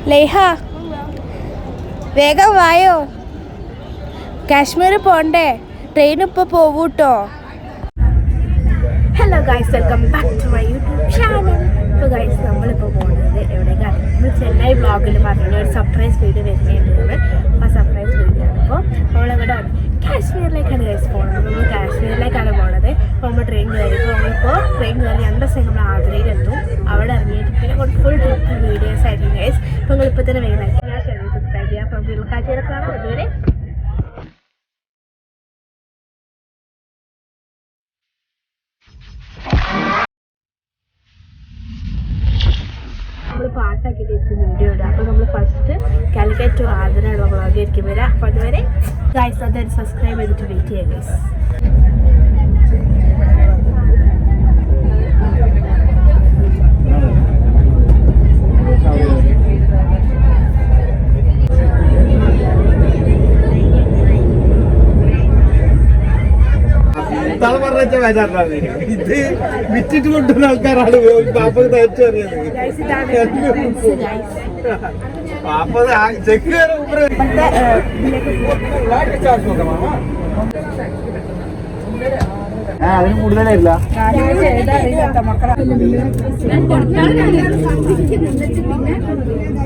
ലേഹ വേഗം വായോ, കാശ്മീർ പോണ്ടേ, ട്രെയിൻ ഇപ്പോൾ പോവൂട്ടോ. Hello guys, welcome back to my YouTube channel. ഇപ്പോൾ ഗൈസ് നമ്മളിപ്പോൾ പോകുന്നത് എവിടേക്കാണ്? നമ്മൾ ചെന്നൈ വ്ളോഗിൽ പറഞ്ഞ ഒരു സർപ്രൈസ് വീഡിയോ വരുന്നതാണ്. ആ സർപ്രൈസ് വീഡിയോ ആണ്. അപ്പോൾ നമ്മളിവിടെ കാശ്മീരിലേക്കാണ് ഗൈസ് പോകുന്നത്. നമ്മൾ കാശ്മീരിലേക്കാണ് പോകുന്നത്. അപ്പോൾ നമ്മൾ ട്രെയിൻ കയറിയപ്പോൾ നമ്മളിപ്പോൾ ട്രെയിൻ കയറി 2 ദിവസം നമ്മൾ ആഗ്രയിലെത്തും. അവിടെ ഇറങ്ങിയിട്ട് പിന്നെ ഫുൾ ട്രിപ്പ് വീഡിയോസ് ആയിരിക്കും ഗൈസ്. അപ്പോൾ നിങ്ങളിപ്പോൾ തന്നെ വേഗം സബ്സ്ക്രൈബ് ചെയ്യുക. അപ്പോൾ നമുക്ക് കാഴ്ചയിലൊക്കെ കാണാം. അതുവരെ നമ്മൾ പാട്ടാക്കിയിട്ട് വീഡിയോ ഇടുക. അപ്പോൾ നമ്മൾ ഫസ്റ്റ് കാലിക്കറ്റ് ടു ആഗ്രയുള്ള വ്ളോഗായിരിക്കും വരിക. അപ്പോൾ അതുവരെ ഗൈസ് അതൊരു സബ്സ്ക്രൈബ് ചെയ്തിട്ട് വെയിറ്റ് ചെയ്യാം ഗൈസ്. ഇത് വിറ്റിട്ട് കൊണ്ടുവന്ന ആൾക്കാരാണ് പാപ്പ തയ്ച്ചു അറിയത്. പാപ്പ ചെക്ക് അതിന് കൂടുതലായില്ല.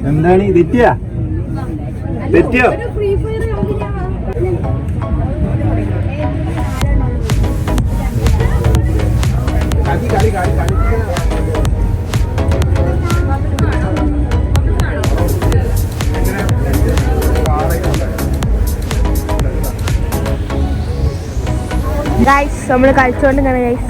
എന്താണ് തെറ്റിയോ? ഗൈസ് നമ്മൾ കളിച്ചോണ്ട് ഇങ്ങനെ ഗൈസ്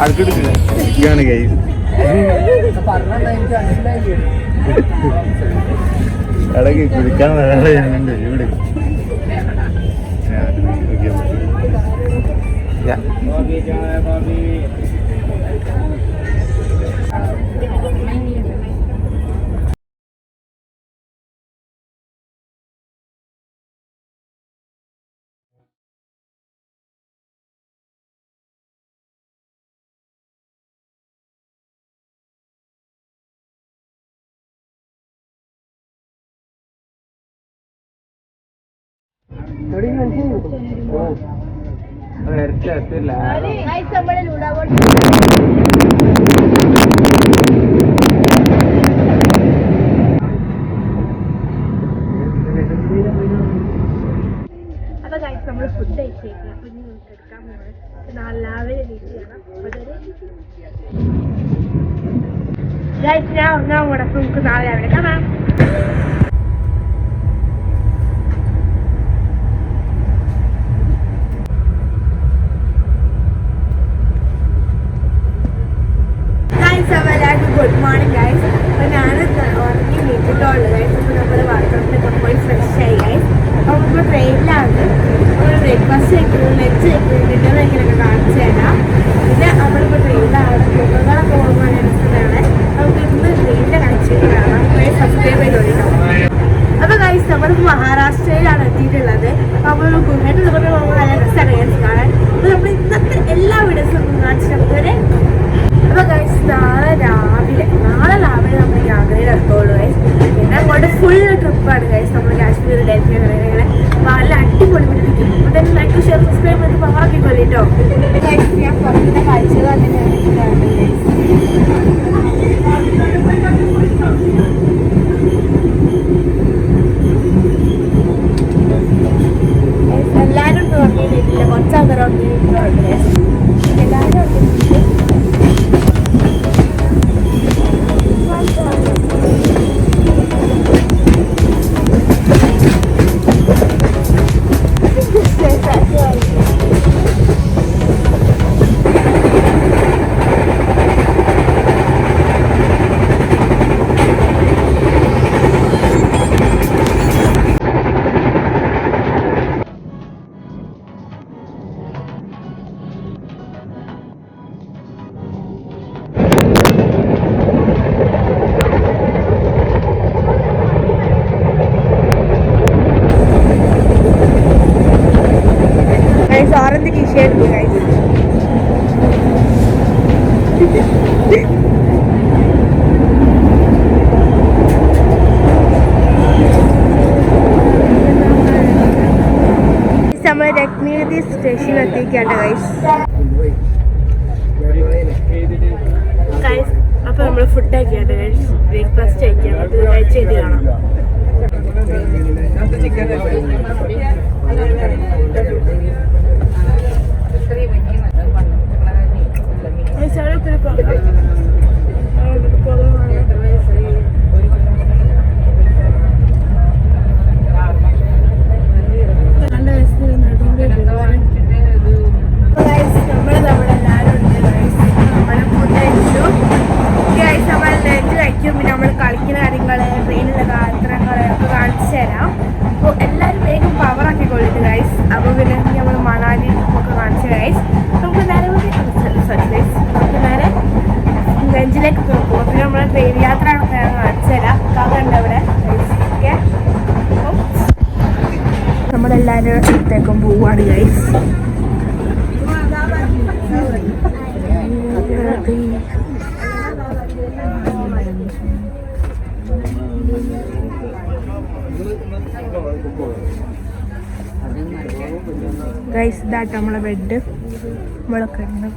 അടുക്കെടുക്കാണ് ഗൈസ്. ഇടയ്ക്ക് കുളിക്കാൻ വരാറുണ്ട് ഇവിടെ. അപ്പൊ ഗൈസ് നമ്മൾ ഫുഡ് കഴിച്ചേക്കാം. അപ്പൊ ഇനി നമുക്ക് എടുക്കാൻ പോകുന്നത് നാളെ വീട്ടിലാണ്. ഗൈസ് ഞാൻ കൂടെ നമുക്ക് നാളെ രാവിലെ കാണാം. Good morning guys. അപ്പോൾ ഞാൻ ഉറങ്ങി വീട്ടിട്ടുള്ളത് ഗൈസ്. അപ്പോൾ നമ്മൾ വർക്കൗട്ടിലൊക്കെ പോയി ഫ്രഷ് ആയി ഗൈസ്. അപ്പോൾ നമ്മൾ ട്രെയിനിലാണ്. നമ്മൾ ബ്രേക്ക്ഫാസ്റ്റ് കഴിക്കുന്നത്, ലഞ്ച് കഴിക്കുന്നത്, ഡിന്നർ കഴിക്കുന്നൊക്കെ കാണിച്ചു തരാം. പിന്നെ നമ്മളിപ്പോൾ ട്രെയിനിലാണ്. കുട്ടികളൊക്കെ പോകുമ്പോൾ എടുക്കുന്നതാണ്. നമുക്ക് ഇന്ന് ട്രെയിനിൻ്റെ കാഴ്ചകളാണ്. അപ്പോൾ സബ്സ്ക്രൈബ് ചെയ്തോളിക്കണം. അപ്പോൾ ഗൈസ് നമ്മളിപ്പോൾ മഹാരാഷ്ട്രയിലാണ് എത്തിയിട്ടുള്ളത്. അപ്പോൾ നമ്മൾ ഗുഹേൻ്റെ നമ്മൾ നല്ല രസമാണ് ഗൈസ് കാണാൻ. അപ്പോൾ നമ്മൾ ഇന്നത്തെ എല്ലാ വീഡിയോസും കാണിച്ചിട്ട്. അപ്പോൾ ഗൈസ് നാളെ രാവിലെ നമ്മൾ ആഗ്രയിൽ എത്തുള്ളൂ ഗൈസ്. പിന്നെ അങ്ങോട്ട് ഫുൾ ട്രിപ്പാണ് ഗൈസ്. നമ്മൾ കാശ്മീരിലേക്ക് ഇങ്ങനെ നല്ല അടിപൊളി പിടിപ്പിക്കും. അപ്പോൾ തന്നെ ലൈക്ക് ഷെയർ സബ്സ്ക്രൈബ് ചെയ്ത് പവാക്കിക്കൊള്ളി കേട്ടോ. ഗൈസ് ഞാൻ പുറത്തെ കാഴ്ചകൾ തന്നെയാണ് എല്ലാവരും ഉറങ്ങിയിട്ടില്ല, കുറച്ചാൾക്കാർ ഉറങ്ങിയിട്ടുണ്ട് ഗൈസ്. എല്ലാവരും നമ്മൾ രത്നഗിരി സ്റ്റേഷനിൽ എത്തിക്കാണ്ട് ഗൈസ്. അപ്പോൾ നമ്മൾ ഫുഡ് ആക്കിയാണ്ട് ഗൈസ്, ബ്രേക്ക്ഫാസ്റ്റ് ആക്കിയാണ്. അത് കഴിച്ച് ചെയ്ത് കാണാം. പിന്നെ നമ്മൾ കളിക്കുന്ന കാര്യങ്ങൾ, ട്രെയിനിലെ യാത്രകൾ ഒക്കെ കാണിച്ചു തരാം. അപ്പോൾ എല്ലാവരും വേഗം പവറാക്കിക്കൊള്ളിട്ട് ഗൈസ്. അപ്പോൾ പിന്നെ നമ്മൾ മണാലി ഒക്കെ കാണിച്ചു ഗൈസ്. നമുക്ക് നേരെ നമുക്ക് നേരെ ഗഞ്ചിലേക്ക് പോകും. പിന്നെ നമ്മളെ ട്രെയിൻ യാത്ര കാണിച്ചു തരാം. കാക്കുണ്ട് അവിടെ ഗൈസ്. ഓക്കെ, അപ്പം നമ്മളെല്ലാവരും അടുത്തേക്കും പോവാണ് ഗൈസ്. ഗൈസ് ഇതാട്ടോ നമ്മളെ ബെഡ്. നമ്മളൊക്കെ ഉണ്ട്.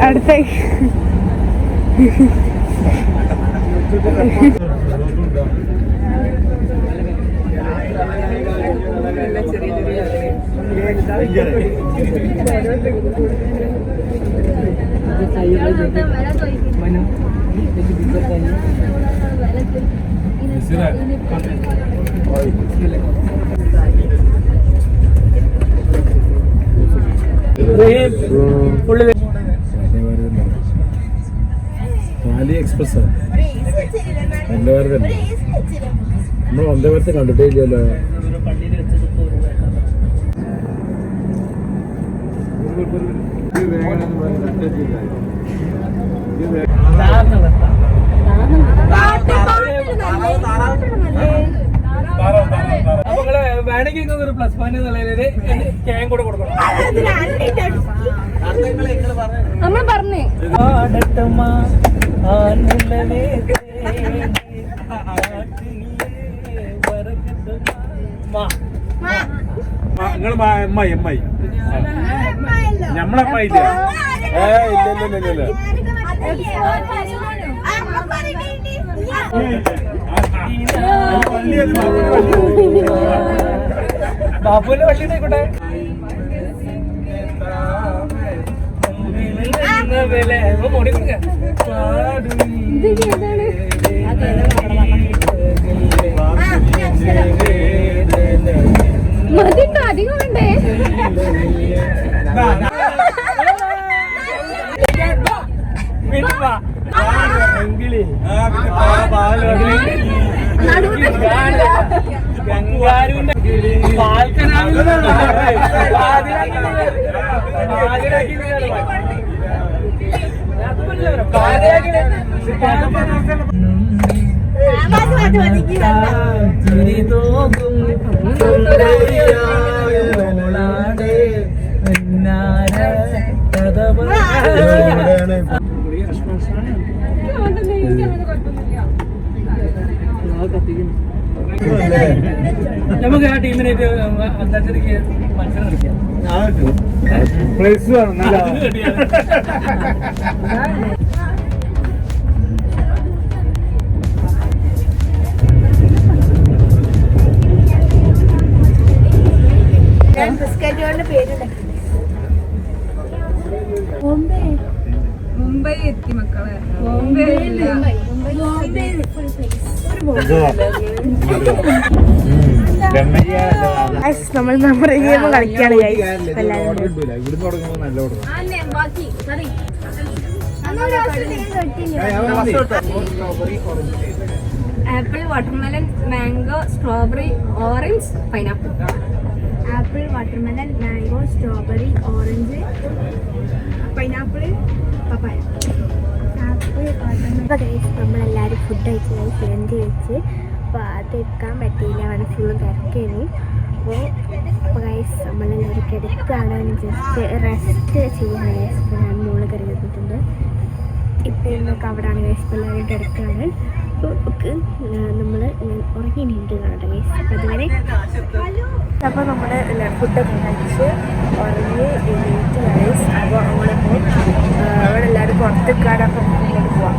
അടുത്ത വാലി എക്സ്പ്രസ് വന്ദേ ഭാരത് അല്ലേ? നമ്മൾ വന്ദേ ഭാരത് കണ്ടിട്ടേ ഇല്ലല്ലോ. വേണമെങ്കിൽ ഒരു പ്ലസ് പോയിന്റ് എന്നുള്ളതിൽ ക്യാൻ കൂടെ കൊടുക്കണം. നമ്മൾ പറഞ്ഞേ നിങ്ങൾ എമ്മായി നമ്മളമ്മായി ഇല്ല. ഇല്ല ബാബുവിന്റെ വണ്ടിയിട്ടായിക്കോട്ടെ. മോടി കൊടുക്ക അധികം വേണ്ടേ? ഗംഗാരുവിന്റെ നമുക്ക് ആ ടീമിനായിട്ട് അന്താക്ഷരിക്ക് മത്സരം കളിക്കാം. മുംബൈ എത്തി മക്കളെ. നമ്മൾ നമ്മുടെ ഗെയിം കളിക്കാണ്. ഇവിടുന്ന് തുടങ്ങുമ്പോൾ നല്ല apple watermelon mango strawberry orange pineapple. Apple watermelon mango strawberry orange pineapple papaya. Apple watermelon. നമ്മളെല്ലാവരും ഫുഡ് കഴിച്ച് ലഞ്ച് കഴിച്ച് അപ്പോൾ അതെടുക്കാൻ പറ്റിയില്ല, അവിടെ ഫുള്ള് തിരക്കേനു. അപ്പോൾ ഗൈസ് നമ്മളെല്ലാവരും കിടക്കുകയാണ്, ജസ്റ്റ് റെസ്റ്റ് ചെയ്യാണ് ഗൈസ്. അപ്പോൾ ഞാൻ മുകളിൽ കയറി വന്നിട്ടുണ്ട്. ഇപ്പം ഇന്നൊക്കെ അവിടെയാണ് ഗൈസ്. ഇപ്പോൾ എല്ലാവരും കിടക്കുകയാണ്. അപ്പോൾ നമ്മൾ ഉറങ്ങി നീണ്ടുകയാണ് ഗൈസ്. അപ്പോൾ അതുവരെ അപ്പോൾ നമ്മൾ ഫുഡൊക്കെ കഴിച്ച് ഉറങ്ങി എണീറ്റ് ഗൈസ്. അപ്പോൾ നമ്മളിപ്പോൾ അവിടെ എല്ലാവരും പുറത്തേക്കാണ്. അപ്പം ഇങ്ങോട്ട് പോവാം.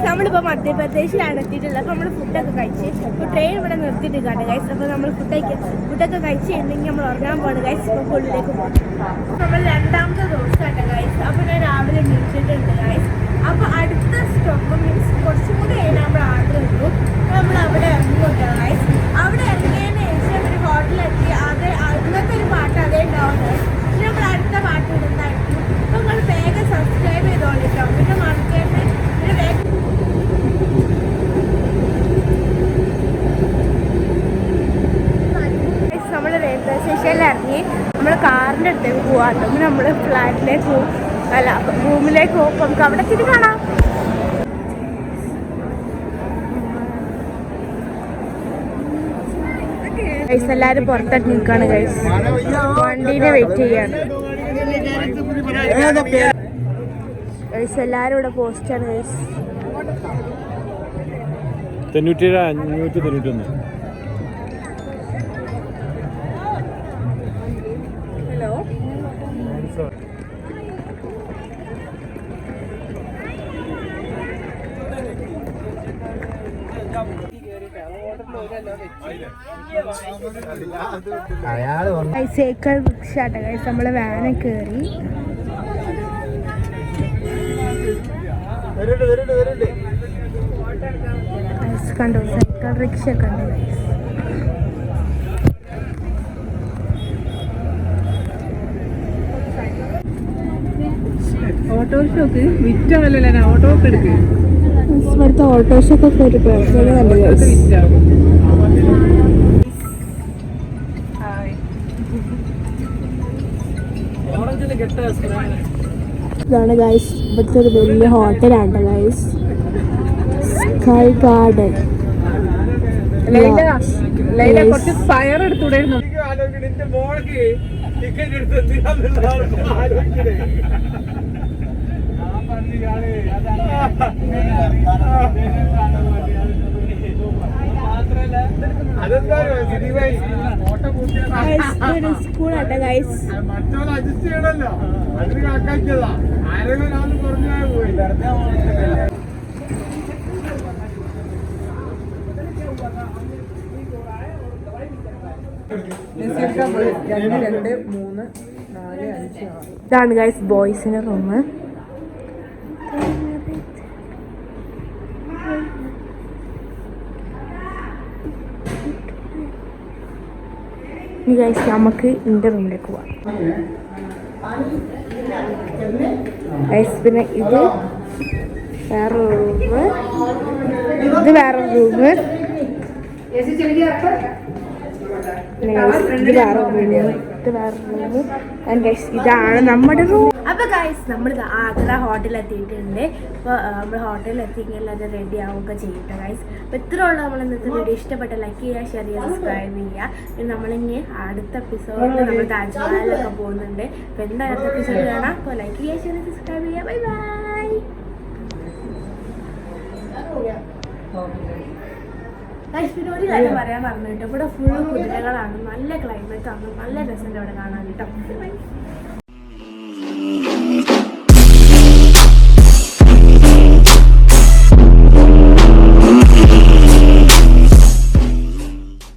നമ്മളിപ്പോൾ മധ്യപ്രദേശിലാണ് എത്തിയിട്ടുള്ളത്. അപ്പോൾ നമ്മൾ ഫുഡൊക്കെ കഴിച്ച് ഇപ്പോൾ ട്രെയിൻ ഇവിടെ നിർത്തിയിട്ടില്ല ഗൈസ്. അപ്പോൾ നമ്മൾ ഫുഡൊക്കെ കഴിച്ച് കഴിഞ്ഞെങ്കിൽ നമ്മൾ ഉറങ്ങാൻ പോകുന്നത് ഗൈസ്. ഇപ്പോൾ ഉള്ളിലേക്ക് പോകണം. നമ്മൾ രണ്ടാമത്തെ ദിവസമാണ് ഗൈസ്. അപ്പോൾ ഞാൻ രാവിലെ എണീറ്റിട്ടുണ്ട് ഗൈസ്. അപ്പോൾ അടുത്ത സ്റ്റോപ്പ് മീൻസ് കുറച്ചും കൂടി കഴിഞ്ഞാൽ നമ്മൾ ആർഡർ എടുത്തു. നമ്മൾ അവിടെ ഇറങ്ങുന്നുണ്ട് ഗൈസ്. അവിടെ ഇറങ്ങിയതിന് ശേഷം ഒരു ഹോട്ടലെത്തി. അത് ഇന്നത്തെ ഒരു പാട്ട് അതേ ഉണ്ടാവുന്നത്. പിന്നെ നമ്മൾ അടുത്ത പാട്ട് ഇടുന്നതായിരിക്കും. അപ്പോൾ നിങ്ങൾ വേഗം സബ്സ്ക്രൈബ് ചെയ്തോളിട്ടോ. പിന്നെ മറക്കേണ്ട പിന്നെ വേഗം നമ്മൾ റെയിൽവേ സ്റ്റേഷനിൽ ഇറങ്ങി നമ്മൾ കാറിൻ്റെ അടുത്തേക്ക് പോകാം. അപ്പം നമ്മൾ ഫ്ലാറ്റിലേക്ക് പോകും, അല്ല റൂമിലേക്ക് പോകും. നമുക്ക് അവിടെ തിരി കാണാം. ഗൈസ് എല്ലാവരും പുറത്തിട്ട് നിൽക്കുകയാണ് ഗൈസ്. വണ്ടീനെ വെയിറ്റ് ചെയ്യാണ് ഗൈസ്. എല്ലാവരും ഇവിടെ പോസ്റ്റാണ് ഗൈസ്. 97,591. Cycle റിക്ഷാട്ടെ guys. നമ്മള് വാനിൽ കയറി. കണ്ടോ സൈക്കിൾ റിക്ഷ കണ്ടു ഗൈസ്. ഓട്ടോറിക്ഷക്ക് വിറ്റാണല്ലോ. ഓട്ടോക്ക് എടുക്കുക. ഇവിടുത്തെ ഓട്ടോറിക്ഷക്കൊക്കെ ഒരു പ്രശ്നം കണ്ടു ഗൈസ്. ഇതാണ് ഗൈസ് ഇവിടുത്തെ ഒരു വലിയ ഹോട്ടലാണ് ഗൈസ്. Sky garden. കുറച്ച് ഫയർ എടുത്തുകൂടായിരുന്നു. സ്കൂളാട്ടെ ഗൈസ്. അഡ്ജസ്റ്റ് ചെയ്യണല്ലോ, അതിന് കണക്കാക്കിയതാ. ആരെങ്കിലും ആള് പറഞ്ഞു പോയി. ഇതാണ് ഗൈസ് ബോയ്സിന്റെ റൂം. ഇനി ഗൈസ് നമുക്ക് എൻ്റെ റൂമിലേക്ക് പോവാം ഗൈസ്. പിന്നെ ഇത് വേറെ റൂമ്, ഇത് വേറെ റൂമ്, പിന്നെ ഗൈസ് ഇത് വേറെ റൂമ്. ഇത് വേറെ റൂം. ഗൈസ് ഇതാണ് നമ്മുടെ റൂം. അപ്പോൾ ഗൈസ് നമ്മൾ ആഗ്ര ഹോട്ടലിൽ എത്തിയിട്ടുണ്ട്. അപ്പോൾ നമ്മൾ ഹോട്ടലിൽ എത്തിയെങ്കിൽ അത് റെഡി ആവുകയൊക്കെ ചെയ്യട്ടെ ഗൈസ്. അപ്പോൾ ഇത്ര ഉള്ള നമ്മൾ ഇന്നത്തെ വീഡിയോ ഇഷ്ടപ്പെട്ട ലൈക്ക് ചെയ്യുക, ഷെയർ ചെയ്യുക, സബ്സ്ക്രൈബ് ചെയ്യുക. പിന്നെ നമ്മളിനി അടുത്ത എപ്പിസോഡിൽ നമ്മൾ താജ്മഹലിലൊക്കെ പോകുന്നുണ്ട്. അപ്പോൾ എന്താ അടുത്ത എപ്പിസോഡ് കാണാം. അപ്പോൾ ലൈക്ക് ചെയ്യുക, ഷെയർ ചെയ്യുക, സബ്സ്ക്രൈബ് ചെയ്യുക. Bye bye. പിന്നെ ഒരു കാര്യം പറയാൻ പറഞ്ഞിട്ട് ഇവിടെ ഫുൾ കുതിരകളാണ്. നല്ല ക്ലൈമറ്റ് ആണ്, നല്ല രസമുണ്ട് അവിടെ കാണാൻ കേട്ടോ.